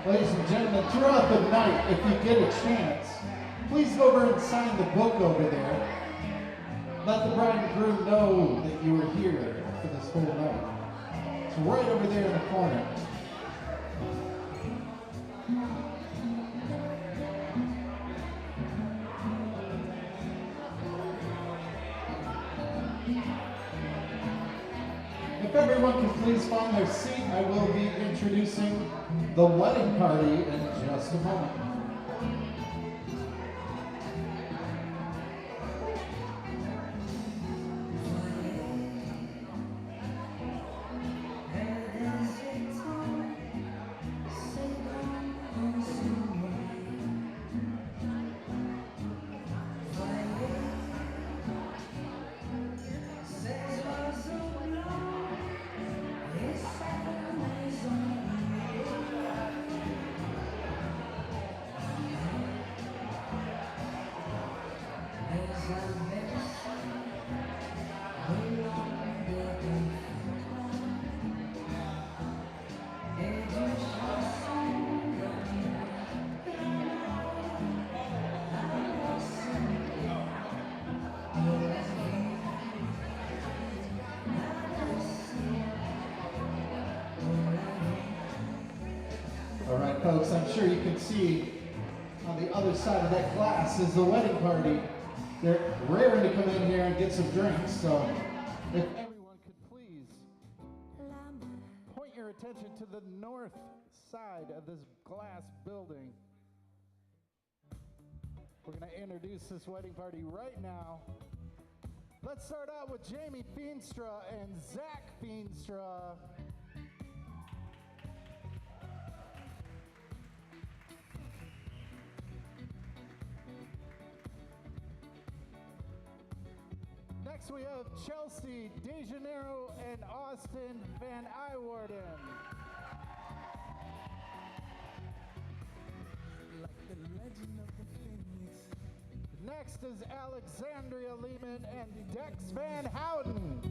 Ladies and gentlemen, throughout the night, if you get a chance, please go over and sign the book over there. Let the bride and groom know that you were here for this whole night. It's right over there in the corner. If everyone can please find their seat, I will be introducing the wedding party in just a moment. Folks, I'm sure you can see on the other side of that glass is the wedding party. They're raring to come in here and get some drinks, so if everyone could please point your attention to the north side of this glass building. We're going to introduce this wedding party right now. Let's start out with Jamie Feenstra and Zach Feenstra. Next we have Chelsea DeJaneiro and Austin Van Iwarden. Like the legend of the Phoenix. Next is Alexandria Lehman and Dex Van Houten.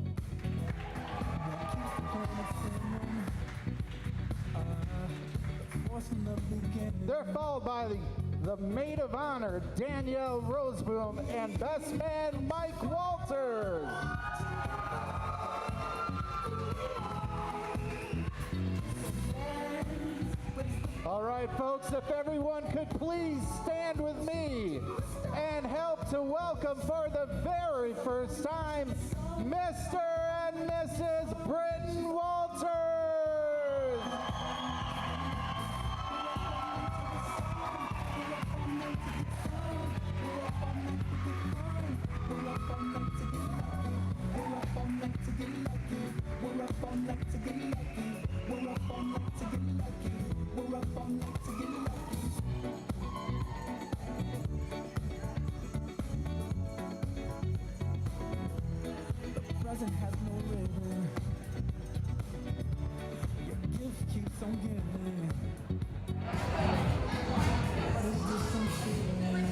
They're followed by the maid of honor, Danielle Roseboom, and best man, Mike Walters. All right, folks, if everyone could please stand with me and help to welcome for the very first time, Mr. and Mrs. Brittan Walters. The present has no ribbon. Your gift keeps on giving. What is this I'm feeling?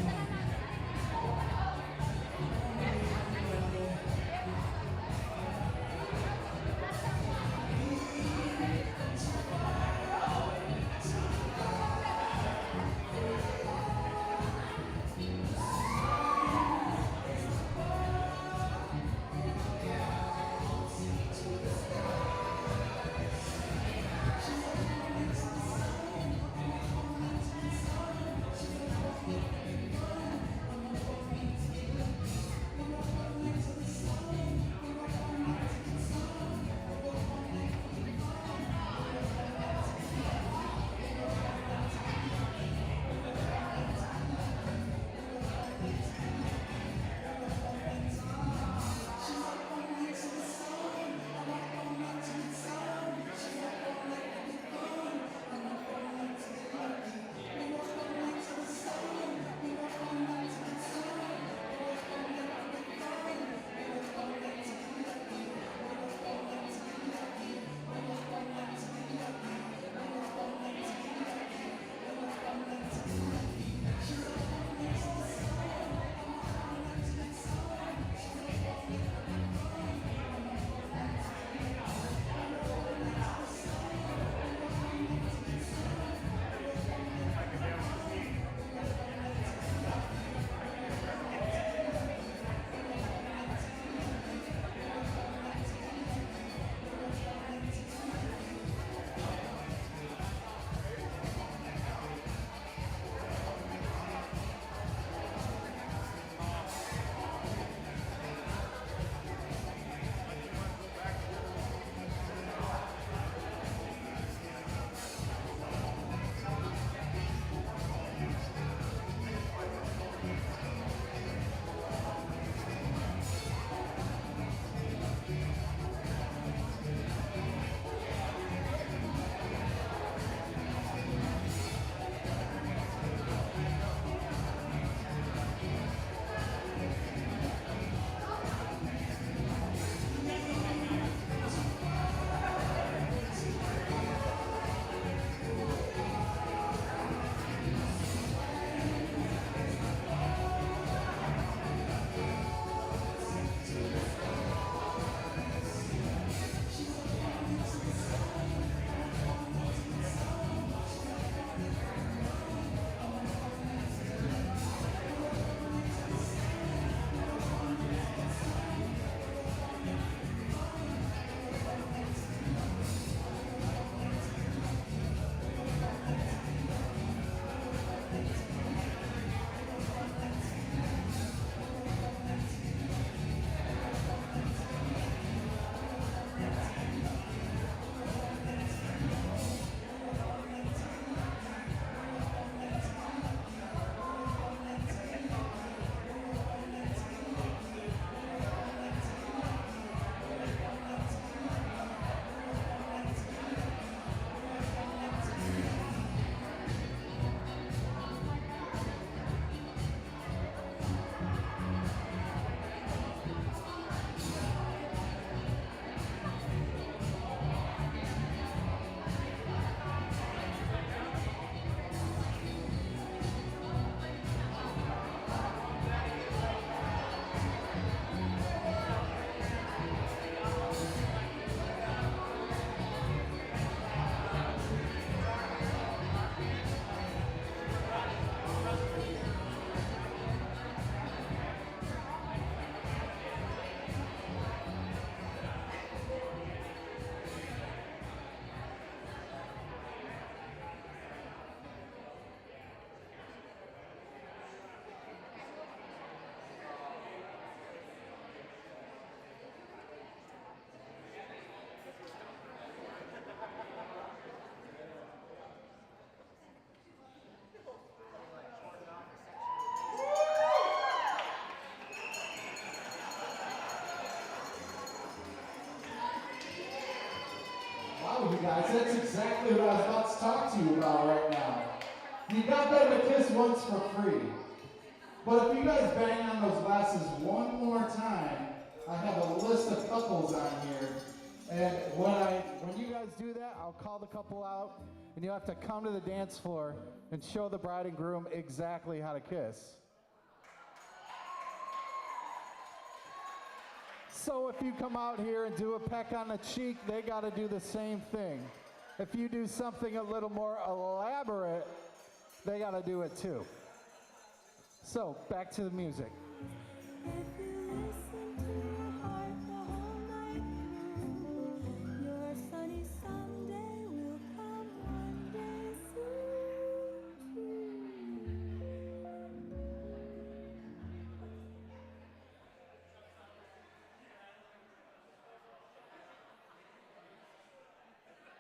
go, you guys. That's exactly what I was about to talk to you about right now. You got them to kiss once for free. But if you guys bang on those glasses one more time, I have a list of couples on here. And when you guys do that, I'll call the couple out, and you have to come to the dance floor and show the bride and groom exactly how to kiss. So if you come out here and do a peck on the cheek, they got to do the same thing. If you do something a little more elaborate, they got to do it too. So back to the music.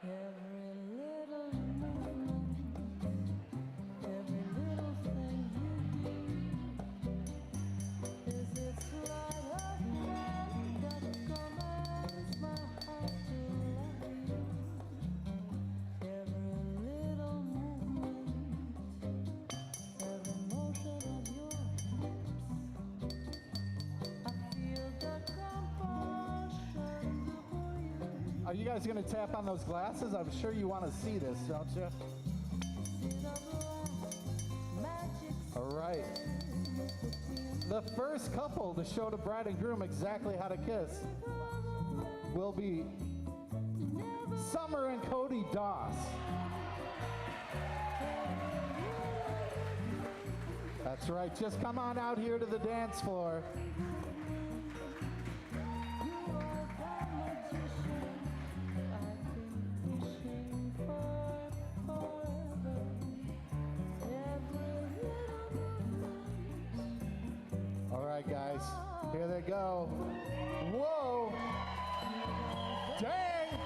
Every little moment, every little thing you do, is it sleight of hand that commands my heart to love you? Every little movement, every motion of your lips, I feel the compulsion to hold you. Are you guys going to tap on those glasses? I'm sure you want to see this, don't you? All right. The first couple to show the bride and groom exactly how to kiss will be Summer and Cody Doss. That's right. Just come on out here to the dance floor. Guys, here they go. Whoa! Dang!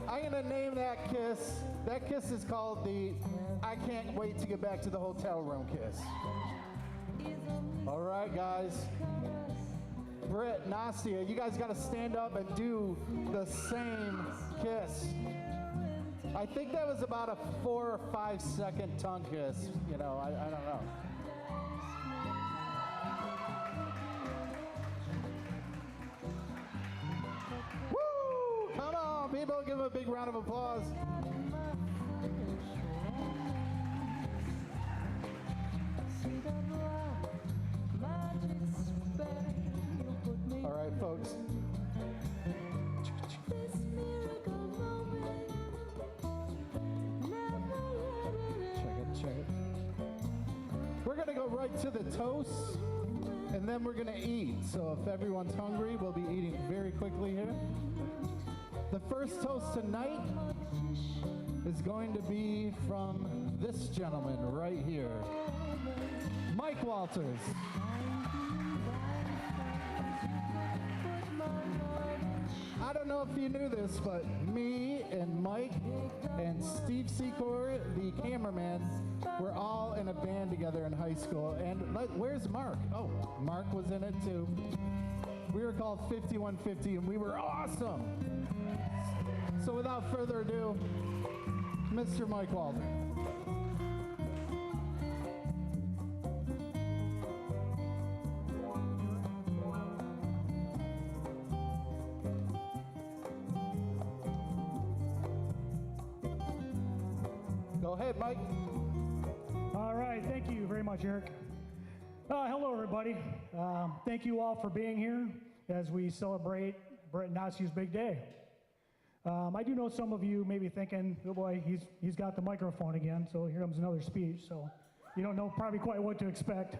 I'm gonna name that kiss. That kiss is called the I can't wait to get back to the hotel room kiss. All right, guys. Britt, Anastasiia, you guys gotta stand up and do the same kiss. I think that was about a 4 or 5 second tongue kiss. You know, I don't know. Woo! Come on, people, give them a big round of applause. All right, folks. Check it. We're gonna go right to the toast, and then we're gonna eat. So if everyone's hungry, we'll be eating very quickly here. The first toast tonight is going to be from this gentleman right here, Mike Walters. I don't know if you knew this, but me and Mike and Steve Secor, the cameraman, were all in a band together in high school. And where's Mark? Oh, Mark was in it too. We were called 5150, and we were awesome. So without further ado, Mr. Mike Walters. Go ahead, Mike. All right, thank you very much, Eric. Hello, everybody. Thank you all for being here as we celebrate Brittan Nassi's big day. I do know some of you may be thinking, oh boy, he's got the microphone again, so here comes another speech, so you don't know probably quite what to expect.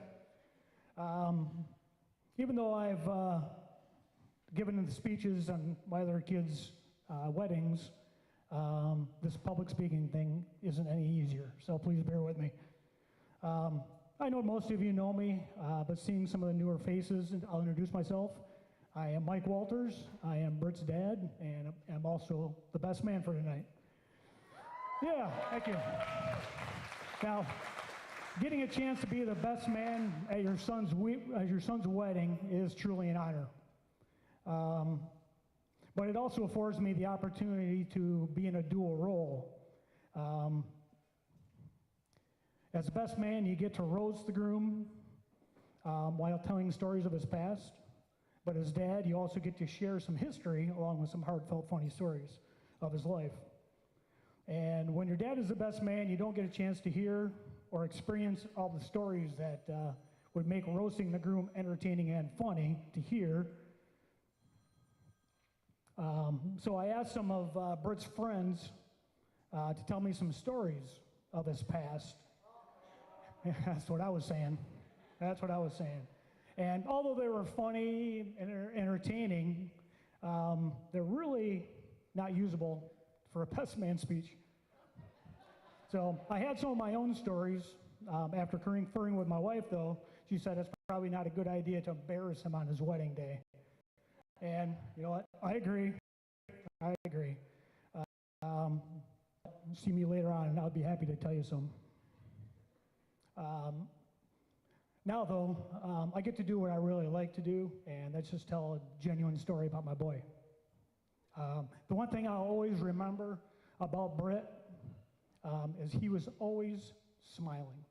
Even though I've given the speeches on my other kids' weddings, this public speaking thing isn't any easier, so please bear with me. I know most of you know me, but seeing some of the newer faces, I'll introduce myself. I am Mike Walters. I am Britt's dad, and I'm also the best man for tonight. Yeah, thank you. Now, getting a chance to be the best man at your son's wedding is truly an honor. but it also affords me the opportunity to be in a dual role. As the best man, you get to roast the groom while telling stories of his past, but as dad, you also get to share some history along with some heartfelt, funny stories of his life. And when your dad is the best man, you don't get a chance to hear or experience all the stories that would make roasting the groom entertaining and funny to hear. So I asked some of Britt's friends to tell me some stories of his past. That's what I was saying. That's what I was saying. And although they were funny and entertaining, they're really not usable for a best man speech. So I had some of my own stories. After conferring with my wife, though, she said it's probably not a good idea to embarrass him on his wedding day. And you know what? I agree. I agree. See me later on, and I'll be happy to tell you some. Now, though, I get to do what I really like to do, and that's just tell a genuine story about my boy. The one thing I'll always remember about Britt is he was always smiling.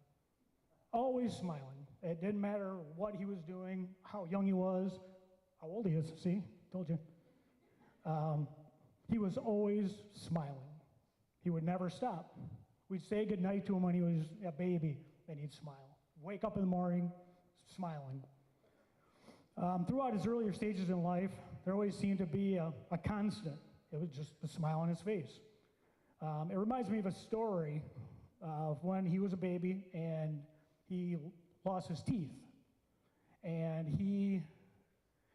Always smiling. It didn't matter what he was doing, how young he was, how old he is. See, told you. He was always smiling. He would never stop. We'd say goodnight to him when he was a baby, and he'd smile. Wake up in the morning, smiling. Throughout his earlier stages in life, there always seemed to be a constant. It was just the smile on his face. It reminds me of a story of when he was a baby and he lost his teeth. And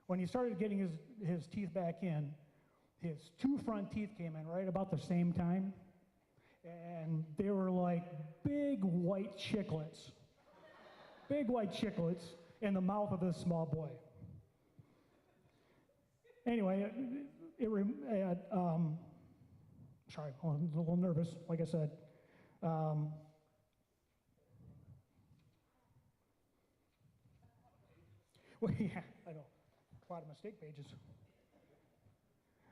when he started getting his teeth back in, his two front teeth came in right about the same time. And they were like big white chiclets. Big white chiclets in the mouth of this small boy. Anyway, sorry, I'm a little nervous, like I said. Well, yeah, I know, a lot of mistake pages.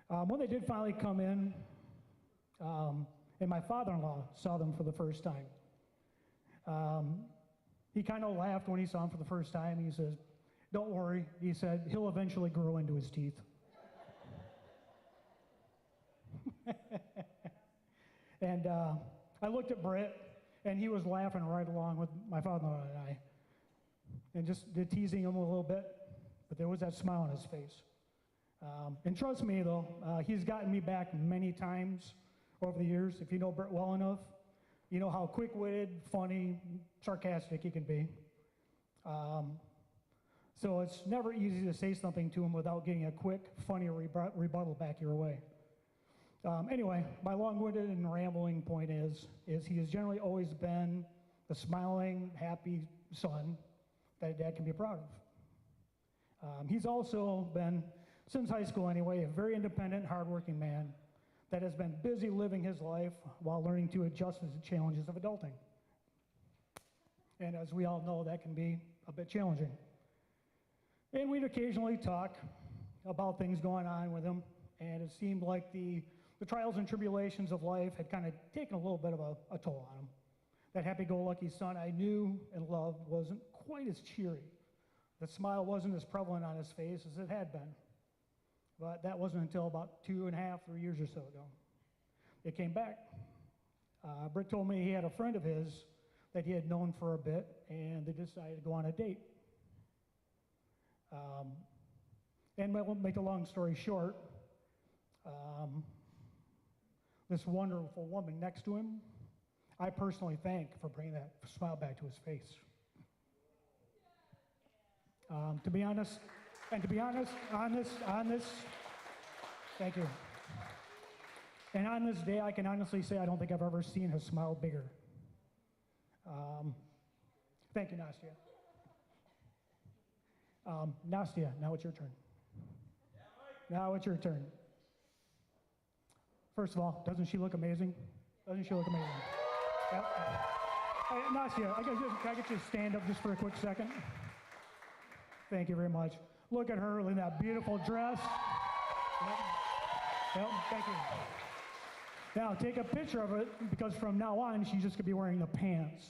When they did finally come in, and my father-in-law saw them for the first time, he kind of laughed when he saw them for the first time. He says, "Don't worry," he said, "he'll eventually grow into his teeth." And I looked at Britt, and he was laughing right along with my father-in-law and I, and just teasing him a little bit, but there was that smile on his face. And trust me, though, he's gotten me back many times over the years. If you know Britt well enough, you know how quick-witted, funny, sarcastic he can be. So it's never easy to say something to him without getting a quick, funny rebuttal back your way. Anyway, my long-winded and rambling point is he has generally always been the smiling, happy son that a dad can be proud of. He's also been, since high school anyway, a very independent, hardworking man that has been busy living his life while learning to adjust to the challenges of adulting. And as we all know, that can be a bit challenging. And we'd occasionally talk about things going on with him, and it seemed like the trials and tribulations of life had kind of taken a little bit of a toll on him. That happy-go-lucky son I knew and loved wasn't quite as cheery. The smile wasn't as prevalent on his face as it had been. But that wasn't until about 2.5, 3 years or so ago. It came back. Britt told me he had a friend of his that he had known for a bit, and they decided to go on a date. And I won't make a long story short, this wonderful woman next to him, I personally thank for bringing that smile back to his face. To be honest, on this, thank you. And on this day, I can honestly say I don't think I've ever seen her smile bigger. Thank you, Anastasiia. Anastasiia, now it's your turn. Now it's your turn. First of all, doesn't she look amazing? Doesn't she look amazing? Yep. Hey, Anastasiia, can I get you to stand up just for a quick second? Thank you very much. Look at her in that beautiful dress. Yep. Yep, thank you. Now, take a picture of it, because from now on, she's just going to be wearing the pants.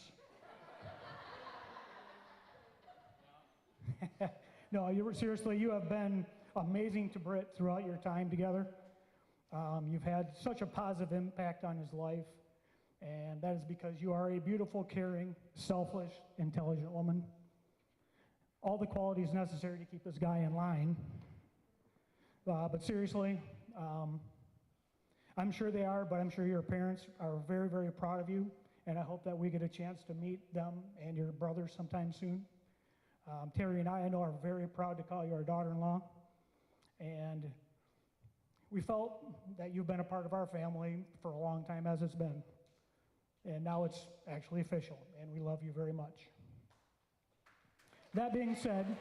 No, seriously, you have been amazing to Britt throughout your time together. You've had such a positive impact on his life, and that is because you are a beautiful, caring, selfless, intelligent woman. All the qualities necessary to keep this guy in line. But seriously, I'm sure they are, but I'm sure your parents are very, very proud of you, and I hope that we get a chance to meet them and your brother sometime soon. Terry and I know, are very proud to call you our daughter-in-law, and we felt that you've been a part of our family for a long time, as it's been, and now it's actually official, and we love you very much. That being said,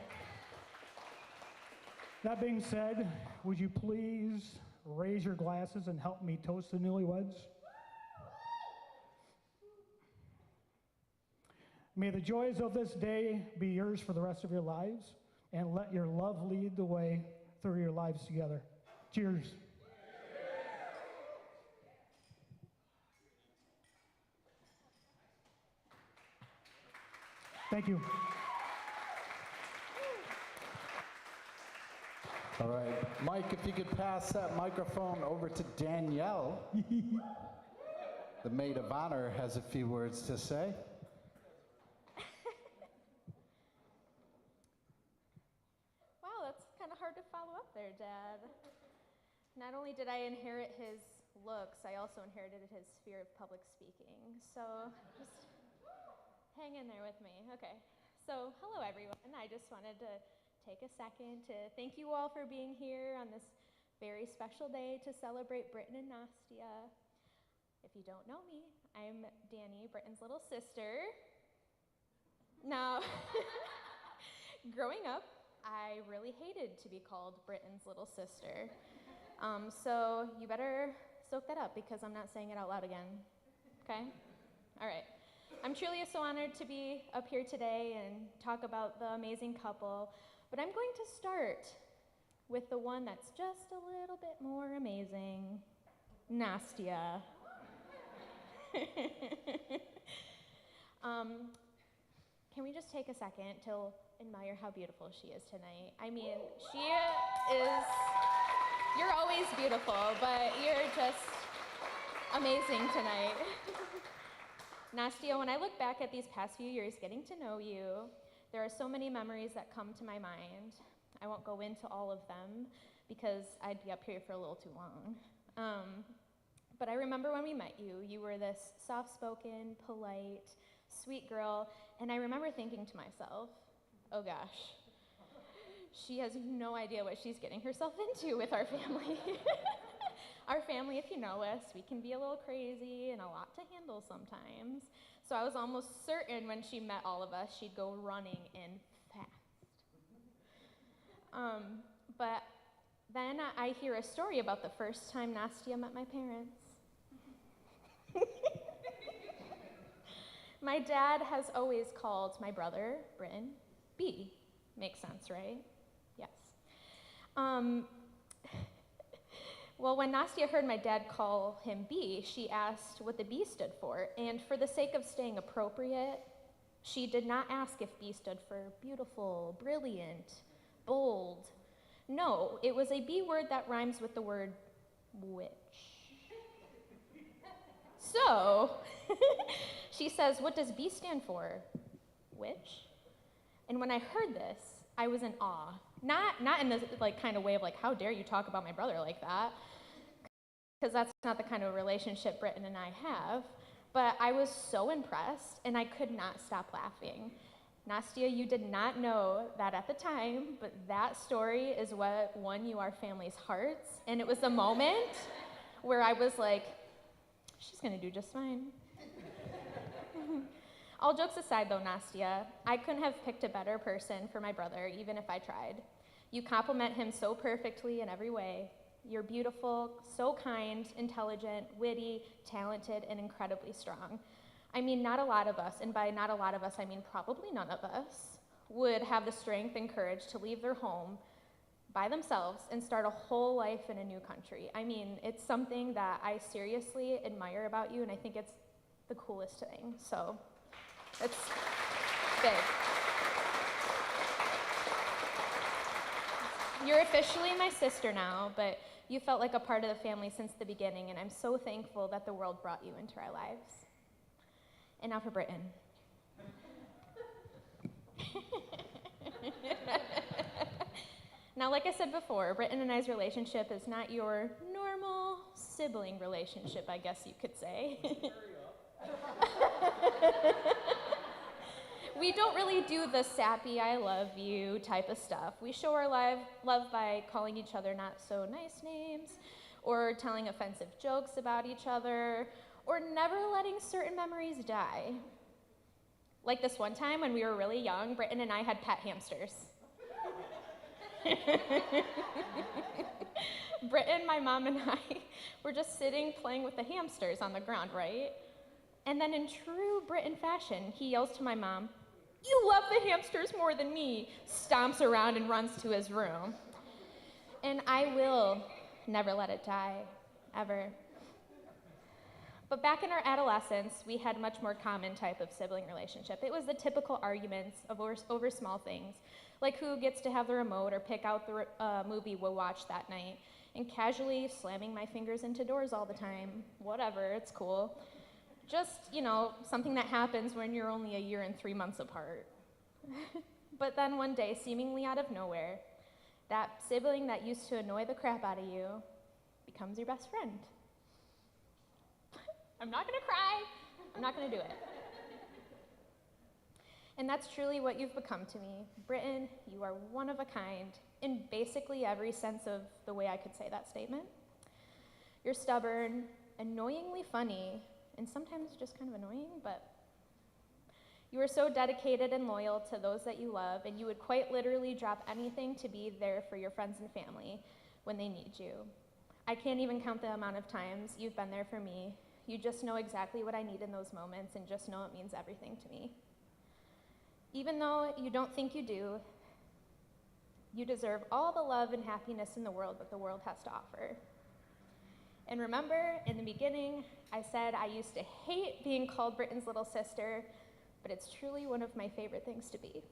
would you please raise your glasses and help me toast the newlyweds? May the joys of this day be yours for the rest of your lives, and let your love lead the way through your lives together. Cheers. Thank you. All right, Mike, if you could pass that microphone over to Danielle. The maid of honor has a few words to say. Wow, that's kind of hard to follow up there, Dad. Not only did I inherit his looks, I also inherited his fear of public speaking. So just hang in there with me. Okay. So hello, everyone. I just wanted to take a second to thank you all for being here on this very special day to celebrate Brittan and Anastasiia. If you don't know me, I'm Danny, Brittan's little sister. Now, growing up, I really hated to be called Brittan's little sister. So you better soak that up, because I'm not saying it out loud again. Okay? All right. I'm truly so honored to be up here today and talk about the amazing couple. But I'm going to start with the one that's just a little bit more amazing, Anastasiia. Can we just take a second to admire how beautiful she is tonight? I mean, you're always beautiful, but you're just amazing tonight. Anastasiia, when I look back at these past few years getting to know you, there are so many memories that come to my mind. I won't go into all of them because I'd be up here for a little too long. But I remember when we met you, you were this soft-spoken, polite, sweet girl, and I remember thinking to myself, oh gosh, she has no idea what she's getting herself into with our family. Our family, if you know us, we can be a little crazy and a lot to handle sometimes. So I was almost certain when she met all of us, she'd go running in fast. But then I hear a story about the first time Anastasiia met my parents. My dad has always called my brother, Brittan, B. Makes sense, right? Yes. Well, when Anastasiia heard my dad call him B, she asked what the B stood for, and for the sake of staying appropriate, she did not ask if B stood for beautiful, brilliant, bold. No, it was a B word that rhymes with the word witch. So, she says, what does B stand for? Witch? And when I heard this, I was in awe. Not in this kind of way of how dare you talk about my brother like that, because that's not the kind of relationship Brittan and I have, but I was so impressed, and I could not stop laughing. Anastasiia, you did not know that at the time, but that story is what won you our family's hearts, and it was a moment where I was like, she's gonna do just fine. All jokes aside though, Anastasiia, I couldn't have picked a better person for my brother, even if I tried. You complement him so perfectly in every way. You're beautiful, so kind, intelligent, witty, talented, and incredibly strong. I mean, not a lot of us, and by not a lot of us, I mean probably none of us, would have the strength and courage to leave their home by themselves and start a whole life in a new country. I mean, it's something that I seriously admire about you, and I think it's the coolest thing. So it's big. You're officially my sister now, but you felt like a part of the family since the beginning, and I'm so thankful that the world brought you into our lives. And now for Brittan. Now, like I said before, Brittan and I's relationship is not your normal sibling relationship, I guess you could say. We don't really do the sappy I love you type of stuff. We show our love by calling each other not so nice names, or telling offensive jokes about each other, or never letting certain memories die. Like this one time when we were really young, Brittan and I had pet hamsters. Brittan, my mom, and I were just sitting playing with the hamsters on the ground, right? And then in true Brittan fashion, he yells to my mom, "You love the hamsters more than me," stomps around and runs to his room. And I will never let it die, ever. But back in our adolescence, we had much more common type of sibling relationship. It was the typical arguments over small things, like who gets to have the remote or pick out the movie we'll watch that night, and casually slamming my fingers into doors all the time. Whatever, it's cool. Just, something that happens when you're only a year and 3 months apart. But then one day, seemingly out of nowhere, that sibling that used to annoy the crap out of you becomes your best friend. I'm not gonna cry. I'm not gonna do it. And that's truly what you've become to me. Brittan, you are one of a kind in basically every sense of the way I could say that statement. You're stubborn, annoyingly funny, and sometimes just kind of annoying, but you are so dedicated and loyal to those that you love, and you would quite literally drop anything to be there for your friends and family when they need you. I can't even count the amount of times you've been there for me. You just know exactly what I need in those moments, and just know it means everything to me. Even though you don't think you do, you deserve all the love and happiness in the world that the world has to offer. And remember, in the beginning, I said I used to hate being called Brittan's little sister, but it's truly one of my favorite things to be.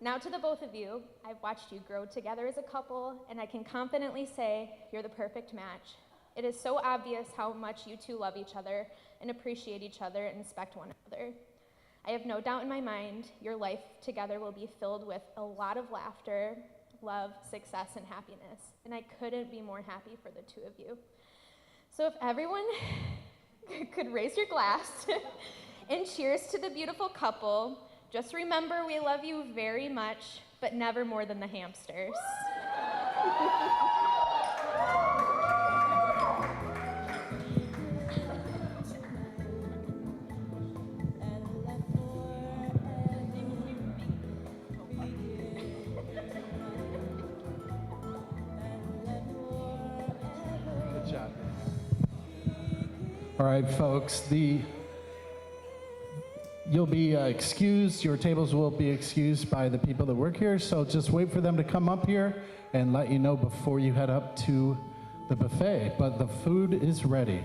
Now to the both of you, I've watched you grow together as a couple, and I can confidently say you're the perfect match. It is so obvious how much you two love each other and appreciate each other and respect one another. I have no doubt in my mind your life together will be filled with a lot of laughter, love, success, and happiness. And I couldn't be more happy for the two of you. So if everyone could raise your glass and cheers to the beautiful couple, just remember we love you very much, but never more than the hamsters. All right, folks, you'll be excused, your tables will be excused by the people that work here, so just wait for them to come up here and let you know before you head up to the buffet. But the food is ready.